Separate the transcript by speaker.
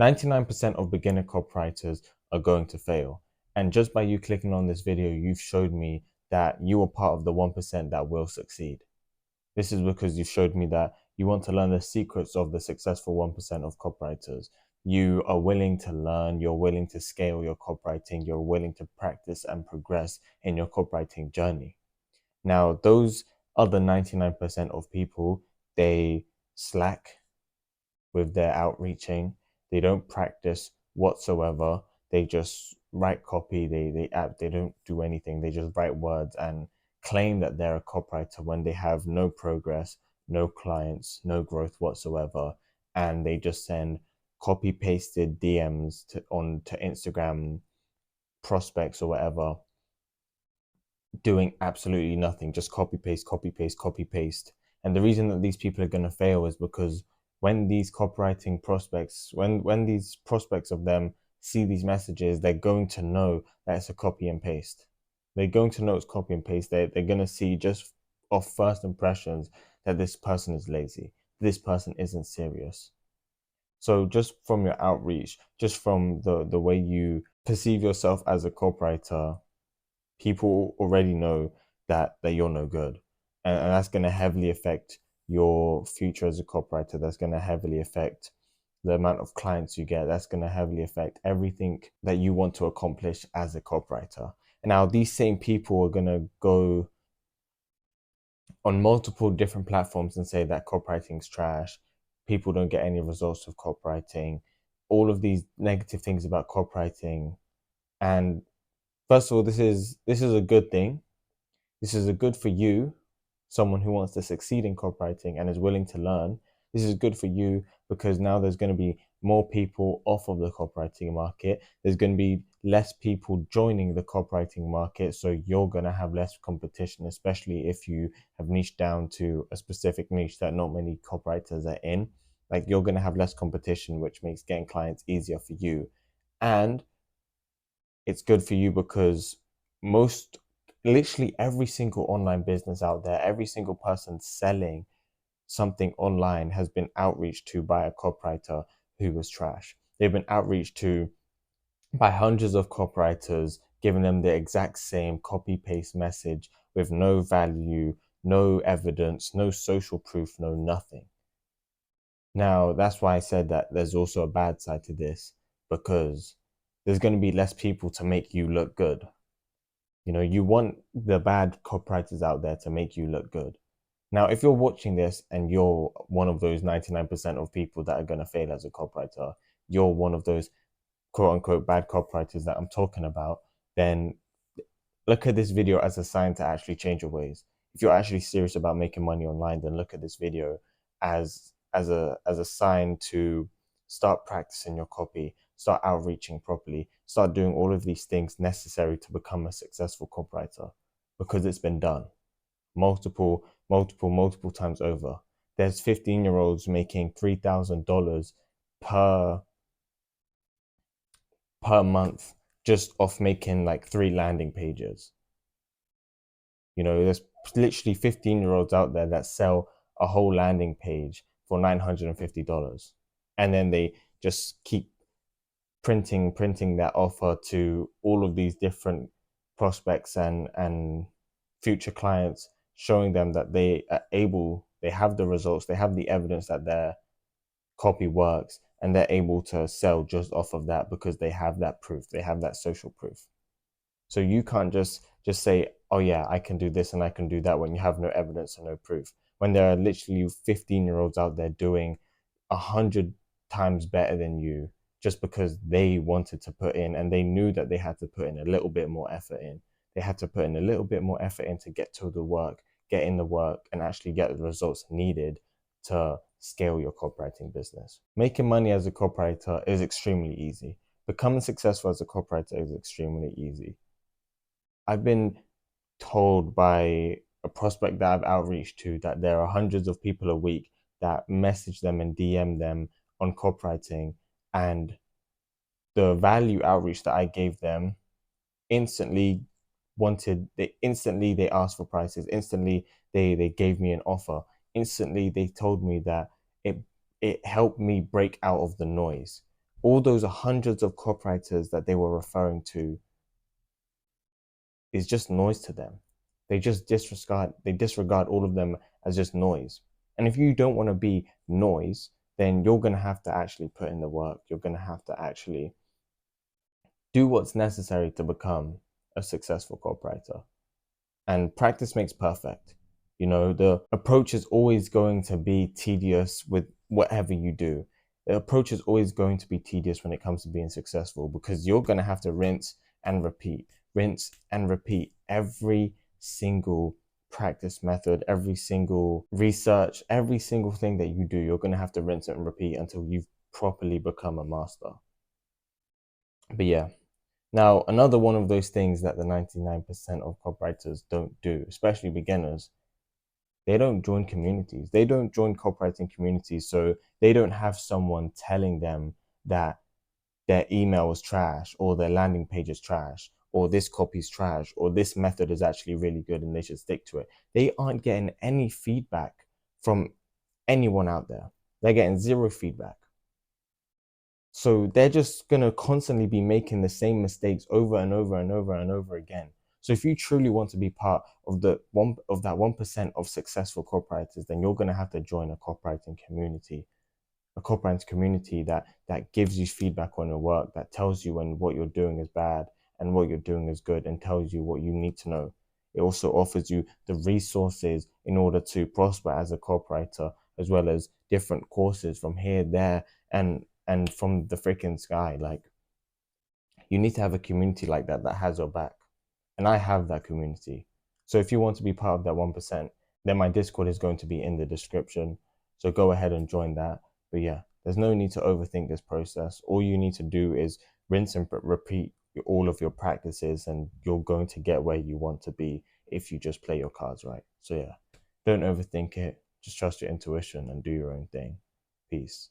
Speaker 1: 99% of beginner copywriters are going to fail. And just by you clicking on this video, you've showed me that you are part of the 1% that will succeed. This is because you've showed me that you want to learn the secrets of the successful 1% of copywriters. You are willing to learn, you're willing to scale your copywriting, you're willing to practice and progress in your copywriting journey. Now, those other 99% of people, they slack with their outreaching. They don't practice whatsoever. They just write copy. They don't do anything. They just write words and claim that they're a copywriter when they have no progress, no clients, no growth whatsoever, and they just send copy pasted DMs to Instagram prospects or whatever, doing absolutely nothing, just copy paste, copy paste, copy paste. And the reason that these people are going to fail is because when these copywriting prospects, when these prospects of them see these messages, they're going to know that it's a copy and paste. They're going to know it's copy and paste. They're going to see just off first impressions that this person is lazy, this person isn't serious. So just from your outreach, just from the way you perceive yourself as a copywriter, people already know that you're no good, and that's going to heavily affect your future as a copywriter. That's going to heavily affect the amount of clients you get. That's going to heavily affect everything that you want to accomplish as a copywriter. And now these same people are going to go on multiple different platforms and say that copywriting's trash, people don't get any results with copywriting, all of these negative things about copywriting. And first of all, this is a good thing. This is a good for you, someone who wants to succeed in copywriting and is willing to learn. This is good for you because now there's going to be more people off of the copywriting market. There's going to be less people joining the copywriting market. So you're going to have less competition, especially if you have niched down to a specific niche that not many copywriters are in. Like, you're going to have less competition, which makes getting clients easier for you. And it's good for you because literally every single online business out there, every single person selling something online has been outreached to by a copywriter who was trash. They've been outreached to by hundreds of copywriters, giving them the exact same copy paste message with no value, no evidence, no social proof, no nothing. Now, that's why I said that there's also a bad side to this, because there's going to be less people to make you look good. You know, you want the bad copywriters out there to make you look good. Now, if you're watching this and you're one of those 99% of people that are going to fail as a copywriter, you're one of those quote unquote bad copywriters that I'm talking about, then look at this video as a sign to actually change your ways. If you're actually serious about making money online, then look at this video as a sign to start practicing your copy, start outreaching properly, start doing all of these things necessary to become a successful copywriter, because it's been done multiple times over. There's 15-year-olds making $3,000 per month just off making like 3 landing pages. You know, there's literally 15-year-olds out there that sell a whole landing page for $950. And then they just keep printing that offer to all of these different prospects and future clients, showing them that they are able, they have the results, they have the evidence that their copy works, and they're able to sell just off of that because they have that proof, they have that social proof. So you can't just say, oh yeah, I can do this and I can do that, when you have no evidence and no proof. When there are literally 15-year-olds out there doing 100 times better than you, just because they wanted to put in, and they knew that they had to put in a little bit more effort in. They had to put in a little bit more effort in to get to the work, get in the work, and actually get the results needed to scale your copywriting business. Making money as a copywriter is extremely easy. Becoming successful as a copywriter is extremely easy. I've been told by a prospect that I've outreached to that there are hundreds of people a week that message them and DM them on copywriting, and the value outreach that I gave them instantly they asked for prices, instantly they gave me an offer, instantly they told me that it helped me break out of the noise. all those hundreds of copywriters that they were referring to is just noise to them. They just disregard all of them as just noise. And if you don't want to be noise, then you're going to have to actually put in the work. You're going to have to actually do what's necessary to become a successful copywriter. And practice makes perfect. You know, the approach is always going to be tedious with whatever you do. The approach is always going to be tedious when it comes to being successful, because you're going to have to rinse and repeat every single practice method, every single research, every single thing that you do. You're going to have to rinse it and repeat until you've properly become a master. But yeah. Now, another one of those things that the 99% of copywriters don't do, especially beginners, they don't join communities. They don't join copywriting communities. So they don't have someone telling them that their email is trash, or their landing page is trash, or this copy is trash, or this method is actually really good and they should stick to it. They aren't getting any feedback from anyone out there. They're getting zero feedback. So they're just going to constantly be making the same mistakes over and over and over and over again. So if you truly want to be part of that 1% of successful copywriters, then you're going to have to join a copywriting community that gives you feedback on your work, that tells you when what you're doing is bad and what you're doing is good, and tells you what you need to know. It also offers you the resources in order to prosper as a copywriter, as well as different courses from here, there, and from the freaking sky. Like, you need to have a community like that has your back. And I have that community. So if you want to be part of that 1%, then my Discord is going to be in the description. So go ahead and join that. But yeah, there's no need to overthink this process. All you need to do is rinse and repeat all of your practices, and you're going to get where you want to be if you just play your cards right. So yeah, don't overthink it. Just trust your intuition and do your own thing. Peace.